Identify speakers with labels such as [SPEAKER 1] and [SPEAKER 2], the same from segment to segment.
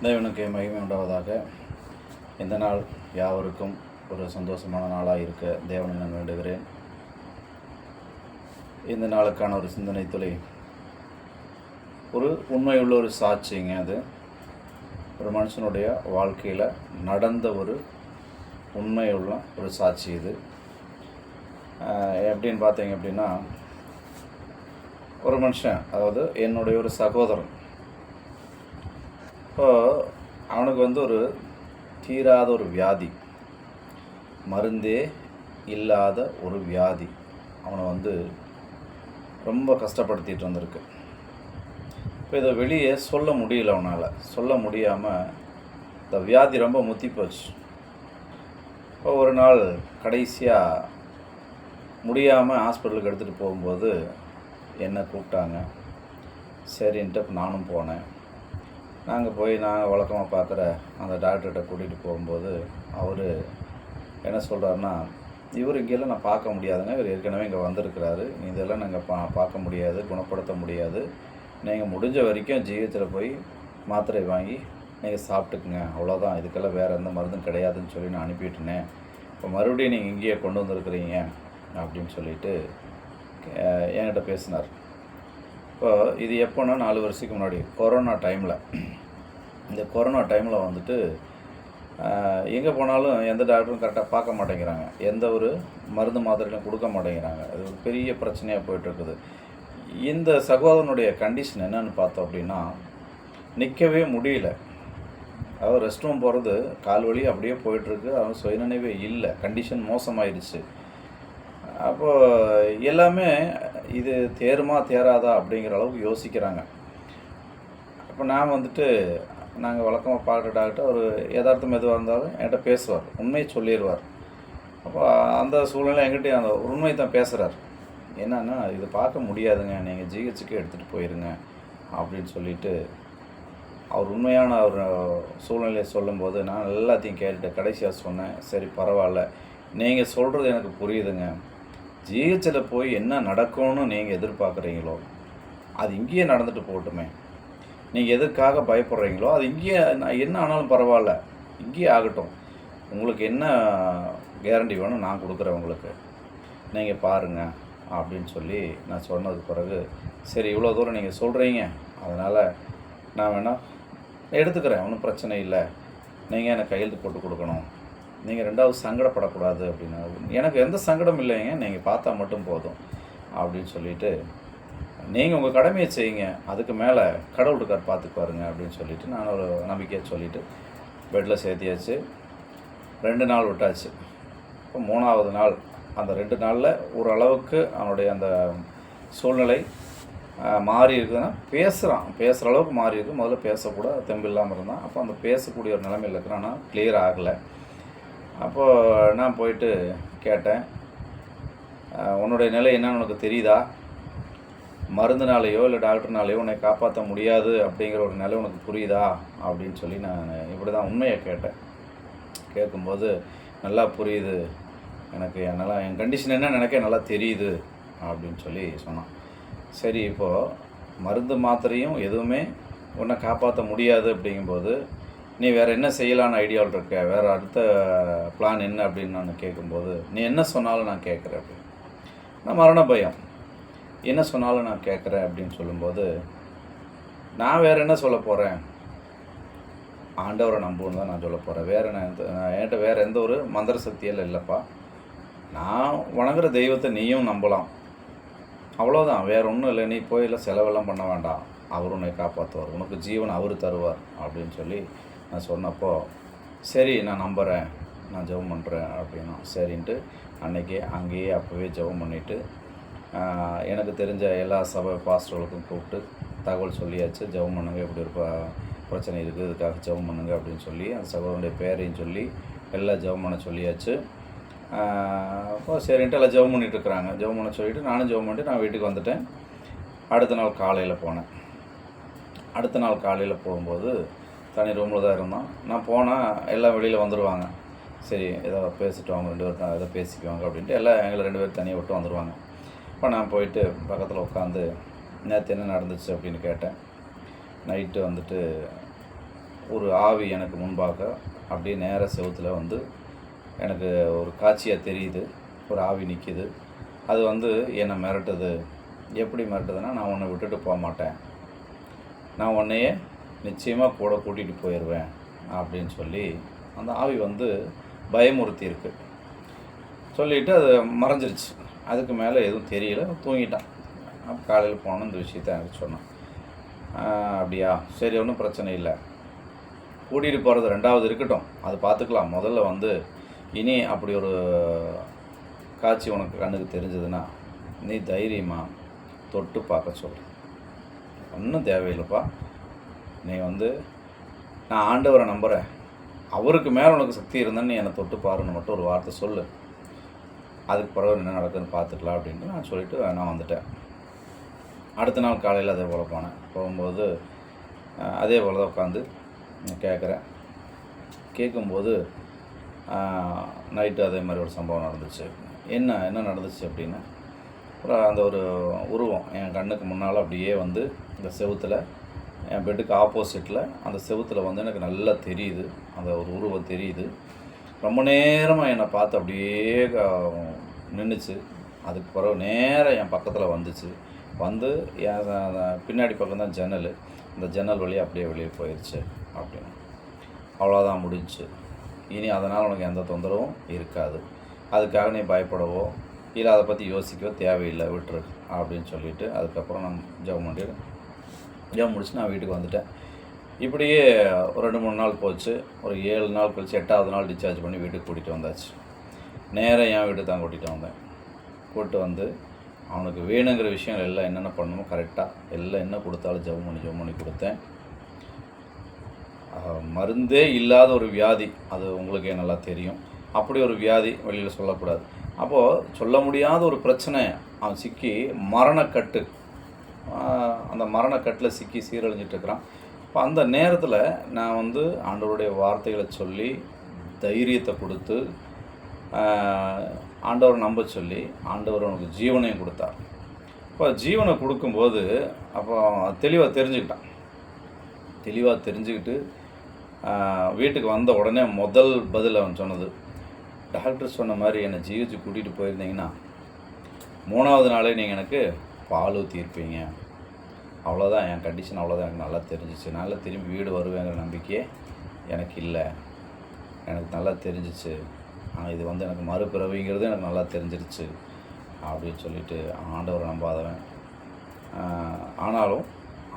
[SPEAKER 1] தேவனுக்கு மகிமை உண்டாவதாக. இந்த நாள் யாவருக்கும் ஒரு சந்தோஷமான நாளாக இருக்க தேவனை நான் வேண்டுகிறேன். இந்த நாளுக்கான ஒரு சிந்தனை துளி, ஒரு உண்மையுள்ள ஒரு சாட்சிங்க. அது ஒரு மனுஷனுடைய வாழ்க்கையில் நடந்த ஒரு உண்மையுள்ள ஒரு சாட்சி. இது எப்படின்னு பார்த்தீங்க அப்படின்னா, ஒரு மனுஷன், அதாவது என்னுடைய ஒரு சகோதரன், இப்போது அவனுக்கு ஒரு தீராத ஒரு வியாதி, மருந்தே இல்லாத ஒரு வியாதி அவனை ரொம்ப கஷ்டப்படுத்திட்டு வந்திருக்கு. இப்போ இதை வெளியே சொல்ல முடியல, அவனால் சொல்ல முடியாமல் இந்த வியாதி ரொம்ப முத்தி போச்சு. இப்போ ஒரு நாள் கடைசியாக முடியாமல் ஹாஸ்பிட்டலுக்கு எடுத்துகிட்டு போகும்போது என்னை கூப்பிட்டாங்க. சரின்ட்டு நானும் போனேன். நாங்கள் வழக்கமாக பார்க்குற அந்த டாக்டர்கிட்ட கூட்டிகிட்டு போகும்போது அவர் என்ன சொல்கிறாருன்னா, இவர் இங்கெல்லாம் நான் பார்க்க முடியாதுங்க, இவர் ஏற்கனவே இங்கே வந்திருக்கிறாரு, இதெல்லாம் நாங்கள் பார்க்க முடியாது, குணப்படுத்த முடியாது, நீங்கள் முடிஞ்ச வரைக்கும் ஜிஹெச்சில் போய் மாத்திரை வாங்கி நீங்கள் சாப்பிட்டுக்குங்க, அவ்வளோதான், இதுக்கெல்லாம் வேறு எந்த மருந்தும் கிடையாதுன்னு சொல்லி நான் அனுப்பிவிட்டேனே, இப்போ மறுபடியும் நீங்கள் இங்கேயே கொண்டு வந்திருக்கிறீங்க அப்படின்னு சொல்லிட்டு என்கிட்ட பேசினார். இப்போ இது எப்போன்னா 4 வருஷத்துக்கு முன்னாடி கொரோனா டைமில். இந்த கொரோனா டைமில் எங்கே போனாலும் எந்த டாக்டரும் கரெக்டாக பார்க்க மாட்டேங்கிறாங்க, எந்த ஒரு மருந்து மாத்திரையும் கொடுக்க மாட்டேங்கிறாங்க. அது ஒரு பெரிய பிரச்சனையாக போயிட்டுருக்குது. இந்த சகோதரனுடைய கண்டிஷன் என்னன்னு பார்த்தோம் அப்படின்னா, நிற்கவே முடியல. அதாவது ரெஸ்ட் ரூம் போகிறது கால் வலி அப்படியே போயிட்டுருக்கு. அவன் சுயநினைவே இல்லை, கண்டிஷன் மோசமாயிடுச்சு. அப்போது எல்லாமே இது தேருமா தேராதா அப்படிங்கிற அளவுக்கு யோசிக்கிறாங்க. அப்போ நான் நாங்கள் வழக்கமாக பார்க்குற டாக்டர் ஒரு யதார்த்தம் எதுவாக இருந்தாலும் என்கிட்ட பேசுவார், உண்மையை சொல்லிடுவார். அப்போ அந்த சூழ்நிலை என்கிட்ட அந்த உண்மை தான் பேசுகிறார். என்னன்னா, இது பார்க்க முடியாதுங்க, நீங்கள் ஜிஹெச்சுக்கு எடுத்துகிட்டு போயிருங்க அப்படின்னு சொல்லிட்டு அவர் உண்மையான ஒரு சூழ்நிலையை சொல்லும்போது நான் எல்லாத்தையும் கேட்டுட்டு கடைசியாக சொன்னேன், சரி பரவாயில்ல, நீங்கள் சொல்கிறது எனக்கு புரியுதுங்க, ஜிஹெச்சில் போய் என்ன நடக்கும்னு நீங்கள் எதிர்பார்க்குறீங்களோ அது இங்கேயே நடந்துட்டு போகட்டுமே, நீங்கள் எதுக்காக பயப்படுறீங்களோ அது இங்கேயே என்ன ஆனாலும் பரவாயில்ல, இங்கேயே ஆகட்டும், உங்களுக்கு என்ன கேரண்டி வேணும் நான் கொடுக்குறேன் உங்களுக்கு, நீங்கள் பாருங்கள் அப்படின்னு சொல்லி நான் சொன்னதுக்கு பிறகு, சரி இவ்வளோ தூரம் நீங்கள் சொல்கிறீங்க, அதனால் நான் வேணால் எடுத்துக்கிறேன், ஒன்றும் பிரச்சனை இல்லை, நீங்கள் எனக்கு கையெழுத்து போட்டு கொடுக்கணும், நீங்கள் ரெண்டாவது சங்கடப்படக்கூடாது அப்படின்னா, எனக்கு எந்த சங்கடம் இல்லைங்க, நீங்கள் பார்த்தா மட்டும் போதும் அப்படின்னு சொல்லிவிட்டு, நீங்கள் உங்கள் கடமையை செய்யுங்க, அதுக்கு மேலே கடவுள் இருக்கார் பார்த்துக்குவாருங்க அப்படின்னு சொல்லிவிட்டு நான் ஒரு நம்பிக்கையை சொல்லிவிட்டு பெட்டில் சேர்த்தியாச்சு. 2 நாள் விட்டாச்சு. இப்போ 3ஆவது நாள், அந்த 2 நாளில் ஓரளவுக்கு அவனுடைய அந்த சூழ்நிலை மாறி இருக்குதுன்னா பேசுகிற அளவுக்கு மாறி இருக்குது. முதல்ல பேசக்கூட தெம்பு இல்லாமல் இருந்தான். அப்போ அந்த பேசக்கூடிய ஒரு நிலைமையில் இருக்கிறான். ஆனால் கிளியர் ஆகலை. அப்போது நான் போயிட்டு கேட்டேன், உன்னுடைய நிலை என்னன்னு உனக்கு தெரியுதா, மருந்துனாலேயோ இல்லை டாக்டர்னாலேயோ உன்னை காப்பாற்ற முடியாது அப்படிங்கிற ஒரு நிலை உனக்கு புரியுதா அப்படின்னு சொல்லி நான் இப்படி தான் உண்மையை கேட்டேன். கேட்கும்போது நல்லா புரியுது எனக்கு, என் கண்டிஷன் என்ன எனக்கு நல்லா தெரியுது அப்படின்னு சொல்லி சொன்னான். சரி, இப்போது மருந்து மாத்திரையும் எதுவுமே உன்னை காப்பாற்ற முடியாது அப்படிங்கும்போது நீ வேறு என்ன செய்யலான்னு ஐடியாவில் இருக்க, வேறு அடுத்த பிளான் என்ன அப்படின்னு நான் கேட்கும்போது, நீ என்ன சொன்னாலும் நான் கேட்குறேன் அப்படின்னு. நான் மரண பயம், என்ன சொன்னாலும் நான் கேட்குறேன் அப்படின்னு சொல்லும்போது, நான் வேறு என்ன சொல்ல போகிறேன், ஆண்டவரை நம்புன்னு தான் நான் சொல்ல போகிறேன், வேறு என்கிட்ட வேறு எந்த ஒரு மந்திர சக்தியெல்லாம் இல்லைப்பா, நான் வணங்குற தெய்வத்தை நீயும் நம்பலாம், அவ்வளோதான், வேறு ஒன்றும் இல்லை, நீ போயில செலவெல்லாம் பண்ண வேண்டாம், அவர் உன்னை காப்பாற்றுவார், உனக்கு ஜீவன் அவர் தருவார் அப்படின்னு சொல்லி நான் சொன்னப்போ, சரி நான் நம்புகிறேன், நான் ஜெபம் பண்ணுறேன் அப்படின்னா சரின்ட்டு அங்கேயே அப்போவே ஜெபம் பண்ணிவிட்டு எனக்கு தெரிஞ்ச எல்லா சபை பாஸ்டர்களுக்கும் கூப்பிட்டு தகவல் சொல்லியாச்சு. ஜெபம் பண்ணுங்க, இப்படி ஒரு பிரச்சனை இருக்குது, இதுக்காக ஜெபம் பண்ணுங்க அப்படின்னு சொல்லி அந்த சகோதரனுடைய பேரையும் சொல்லி எல்லாம் ஜெபம் பண்ண சொல்லியாச்சு. அப்போ சரின்ட்டு எல்லாம் ஜெபம் பண்ணிட்டுருக்குறாங்க. ஜெபம் பண்ண சொல்லிவிட்டு நானும் ஜெபம் பண்ணிட்டு நான் வீட்டுக்கு வந்துட்டேன். அடுத்த நாள் காலையில் போனேன். அடுத்த நாள் காலையில் போகும்போது தனி ரூமில் தான் இருந்தோம். நான் போனால் எல்லாம் வெளியில் வந்துடுவாங்க, சரி ஏதோ பேசிட்டு அவங்க 2 பேரும் ஏதோ பேசிக்குவாங்க அப்படின்ட்டு எல்லாம் எங்களை 2 பேரும் தனியாக விட்டு வந்துடுவாங்க. இப்போ நான் போயிட்டு பக்கத்தில் உட்காந்து நேற்று என்ன நடந்துச்சு அப்படின்னு கேட்டேன். நைட்டு ஒரு ஆவி எனக்கு முன்பாக அப்படியே நேர செவுத்தில் வந்து எனக்கு ஒரு காட்சியாக தெரியுது. ஒரு ஆவி நிற்கிது. அது வந்து என்னை மிரட்டுது. எப்படி மிரட்டுதுன்னா, நான் உன்னை விட்டுட்டு போக மாட்டேன், நான் உன்னையே நிச்சயமாக கூட கூட்டிகிட்டு போயிடுவேன் அப்படின்னு சொல்லி அந்த ஆவி வந்து பயமுறுத்தியிருக்கு. சொல்லிவிட்டு அது மறைஞ்சிருச்சு. அதுக்கு மேலே எதுவும் தெரியல, தூங்கிட்டான். அப்போ காலையில் போனோம், இந்த விஷயத்த எனக்கு சொன்னான். அப்படியா, சரி, ஒன்றும் பிரச்சனை இல்லை, கூட்டிகிட்டு போகிறது ரெண்டாவது இருக்கட்டும், அது பார்த்துக்கலாம். முதல்ல வந்து இனி அப்படி ஒரு காட்சி உனக்கு கண்ணுக்கு தெரிஞ்சதுன்னா நீ தைரியமாக தொட்டு பார்க்க சொல். ஒன்றும் தேவையில்லைப்பா, நீ வந்து நான் ஆண்டவரை நம்புகிறேன், அவருக்கு மேலே உனக்கு சக்தி இருந்தான்னு நீ என்னை தொட்டு பாருன்னு மட்டும் ஒரு வார்த்தை சொல்லு, அதுக்கு பிறகு என்ன நடக்குதுன்னு பார்த்துக்கலாம் அப்படின்ட்டு நான் சொல்லிவிட்டு நான் வந்துட்டேன். அடுத்த நாள் காலையில் அதே போல் போகும்போது அதே போல் தான் உட்காந்து கேட்குறேன். கேட்கும்போது நைட்டு அதே மாதிரி ஒரு சம்பவம் நடந்துச்சு. என்ன நடந்துச்சு அப்படின்னா, அந்த ஒரு உருவம் என் கண்ணுக்கு முன்னால் அப்படியே வந்து இந்த செவுத்தில், என் பெட்டுக்கு ஆப்போசிட்டில் அந்த செவுத்தில் வந்து எனக்கு நல்லா தெரியுது, அந்த ஒரு உருவம் தெரியுது. ரொம்ப நேரமாக என்னை பார்த்து அப்படியே நின்றுச்சு. அதுக்கு பிறகு நேராக என் பக்கத்தில் வந்துச்சு. வந்து என் பின்னாடி பக்கம் தான் ஜன்னல், அந்த ஜன்னல் வழியாக அப்படியே வெளியே போயிடுச்சு. அப்படின்னு அவ்வளோதான், முடிஞ்சிச்சு. இனி அதனால் உனக்கு எந்த தொந்தரவும் இருக்காது, அதுக்காக நீ பயப்படவோ இல்லை அதை பற்றி யோசிக்கவோ தேவையில்லை, விட்டுரு அப்படின்னு சொல்லிவிட்டு அதுக்கப்புறம் நான் ஜெபம் முடிச்சு நான் வீட்டுக்கு வந்துட்டேன். இப்படியே ஒரு 2-3 நாள் போச்சு. ஒரு 7 நாள் கழிச்சு 8வது நாள் டிஸ்சார்ஜ் பண்ணி வீட்டுக்கு கூட்டிகிட்டு வந்தாச்சு. நேராக என் வீட்டுக்கு தான் கூட்டிகிட்டு வந்தேன். கூப்பிட்டு வந்து அவனுக்கு வேணுங்கிற விஷயங்கள் எல்லாம் என்னென்ன பண்ணணுமோ கரெக்டாக எல்லாம் என்ன கொடுத்தாலும் ஜெபம் பண்ணி கொடுத்தேன். மருந்தே இல்லாத ஒரு வியாதி, அது உங்களுக்கே நல்லா தெரியும். அப்படி ஒரு வியாதி வெளியில் சொல்லக்கூடாது. அப்போது சொல்ல முடியாத ஒரு பிரச்சனை, அவன் சிக்கி மரணக்கட்டு, அந்த மரணக்கட்டில் சிக்கி சீரழிஞ்சிட்ருக்கிறான். இப்போ அந்த நேரத்தில் நான் வந்து ஆண்டவருடைய வார்த்தைகளை சொல்லி தைரியத்தை கொடுத்து ஆண்டவரை நம்ப சொல்லி ஆண்டவர் அவனுக்கு ஜீவனையும் கொடுத்தார். இப்போ ஜீவனை கொடுக்கும்போது அப்போ தெளிவாக தெரிஞ்சுக்கிட்டு வீட்டுக்கு வந்த உடனே முதல் பதில் அவன் சொன்னது, டாக்டர் சொன்ன மாதிரி என்னை ஜிஹெச்சு கூட்டிகிட்டு போயிருந்தீங்கன்னா 3வது நாளே நீங்கள் எனக்கு பால் ஊற்றிருப்பீங்க, அவ்வளோதான் என் கண்டிஷன், அவ்வளோதான் எனக்கு நல்லா தெரிஞ்சிச்சு, நல்லா திரும்பி வீடு வருவேங்கிற நம்பிக்கையே எனக்கு இல்லை, எனக்கு நல்லா தெரிஞ்சிச்சு, இது வந்து எனக்கு மறுபிறவிங்கிறது எனக்கு நல்லா தெரிஞ்சிருச்சு அப்படின்னு சொல்லிட்டு ஆண்டவரை நம்பாதவன். ஆனாலும்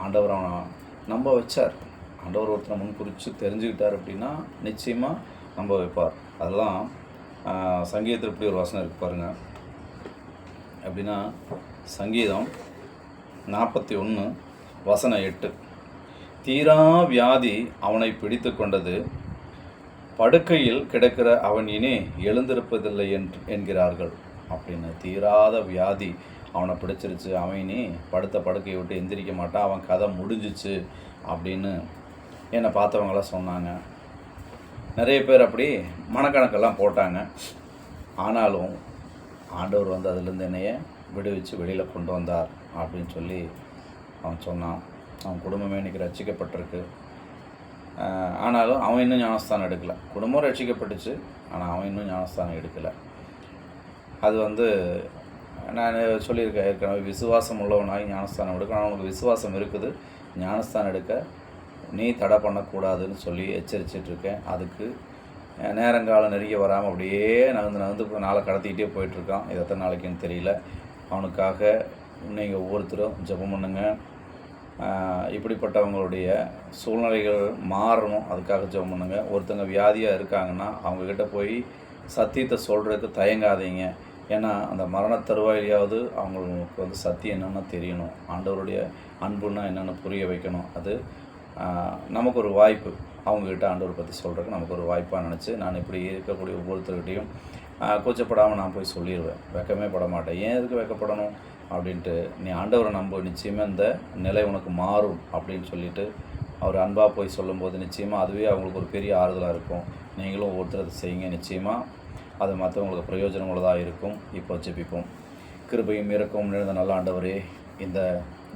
[SPEAKER 1] ஆண்டவர் அவனை நம்ப வச்சார். ஆண்டவர் ஒருத்தரை முன்குறித்து தெரிஞ்சுக்கிட்டார் அப்படின்னா நிச்சயமாக நம்ப வைப்பார். அதெல்லாம் சங்கீதத்தில் இப்படி ஒரு வசனம் இருக்குது பாருங்கள். அப்படின்னா சங்கீதம் 41:8, தீரா வியாதி அவனை பிடித்து கொண்டது, படுக்கையில் கிடக்கிற அவன் இனி எழுந்திருப்பதில்லை என்கிறார்கள் அப்படின்னு. தீராத வியாதி அவனை பிடிச்சிருச்சு, அவன் இனி படுத்த படுக்கையை விட்டு எந்திரிக்க மாட்டான், அவன் கதை முடிஞ்சிச்சு அப்படின்னு என்னை பார்த்தவங்களாம் சொன்னாங்க. நிறைய பேர் அப்படி மனக்கணக்கெல்லாம் போட்டாங்க. ஆனாலும் ஆண்டவர் வந்து அதிலேருந்து என்னைய விடுவிச்சு வெளியில் கொண்டு வந்தார் அப்படின்னு சொல்லி அவன் சொன்னான். அவன் குடும்பமே இன்றைக்கி ரட்சிக்கப்பட்டிருக்கு. ஆனாலும் அவன் இன்னும் ஞானஸ்தானம் எடுக்கலை. குடும்பம் ரட்சிக்கப்பட்டுச்சு, ஆனால் அவன் இன்னும் ஞானஸ்தானம் எடுக்கலை. அது வந்து நான் சொல்லியிருக்கேன் ஏற்கனவே, விசுவாசம் உள்ளவனாகி ஞானஸ்தானம் எடுக்கணும். ஆனால் அவனுக்கு விசுவாசம் இருக்குது, ஞானஸ்தானம் எடுக்க நீ தடை பண்ணக்கூடாதுன்னு சொல்லி எச்சரிச்சிட்ருக்கேன். அதுக்கு நேரங்காலம் நெருங்கி வராமல் அப்படியே நகர்ந்து நாளை கடத்திக்கிட்டே போயிட்டுருக்கான். இது எத்தனை நாளைக்குன்னு தெரியல. அவனுக்காக நீங்கள் ஒவ்வொருத்தரும் ஜெபம் பண்ணுங்க. இப்படிப்பட்டவங்களுடைய சூழ்நிலைகள் மாறணும், அதுக்காக ஜெபம் பண்ணுங்க. ஒருத்தங்க வியாதியாக இருக்காங்கன்னா அவங்கக்கிட்ட போய் சத்தியத்தை சொல்கிறதுக்கு தயங்காதீங்க. ஏன்னா அந்த மரண தருவாயிலையாவது அவங்களுக்கு வந்து சத்தியம் என்னென்னு தெரியணும், ஆண்டவருடைய அன்புன்னா என்னென்னு புரிய வைக்கணும். அது நமக்கு ஒரு வாய்ப்பு, அவங்கக்கிட்ட ஆண்டவரை பற்றி சொல்கிறதுக்கு நமக்கு ஒரு வாய்ப்பாக நினச்சி நான் இப்படி இருக்கக்கூடிய ஒவ்வொருத்தர்கிட்டையும் கூச்சப்படாமல் நான் போய் சொல்லிடுவேன். வெக்கமே பட மாட்டேன். ஏன் எதுக்கு வெக்கப்படணும் அப்படின்ட்டு, நீ ஆண்டவரை நம்ப, நிச்சயமாக இந்த நிலை உனக்கு மாறும் அப்படின்னு சொல்லிவிட்டு அவர் அன்பாக போய் சொல்லும்போது நிச்சயமாக அதுவே அவங்களுக்கு ஒரு பெரிய ஆறுதலாக இருக்கும். நீங்களும் ஒவ்வொருத்தர் அதை செய்யுங்க, நிச்சயமாக அது மற்றவங்களுக்கு பிரயோஜனம் உள்ளதாக இருக்கும். இப்போ ஜெபிப்போம். கிருபையும் இரக்கமும் நிறைந்த நல்ல ஆண்டவரே, இந்த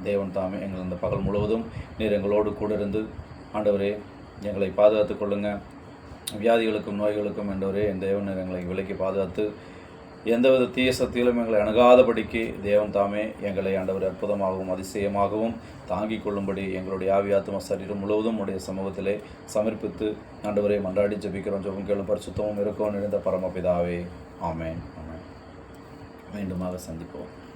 [SPEAKER 1] தேவன் தாமே எங்கள் இந்த பகல் முழுவதும் நீர் எங்களோடு கூட இருந்து ஆண்டவரே எங்களை பாதுகாத்துக் கொள்ளுங்கள். வியாதிகளுக்கும் நோய்களுக்கும் ஆண்டவரே என் தேவன் எங்களை விலக்கி பாதுகாத்து எந்தவித தீய சக்தியிலும் எங்களை அணுகாதபடிக்கு தேவன் தாமே எங்களை ஆண்டவர் அற்புதமாகவும் அதிசயமாகவும் தாங்கிக் கொள்ளும்படி எங்களுடைய ஆவியாத்ம சரீரம் முழுவதும் உடைய சமூகத்திலே சமர்ப்பித்து ஆண்டவரை மன்றாடி ஜெபிக்கிறோம். ஜெபம் கேளும் பரிசுத்தமும் இருக்கவும் நிறைந்த பரமபிதாவே. ஆமென். ஆமென். மீண்டுமாக சந்திப்போம்.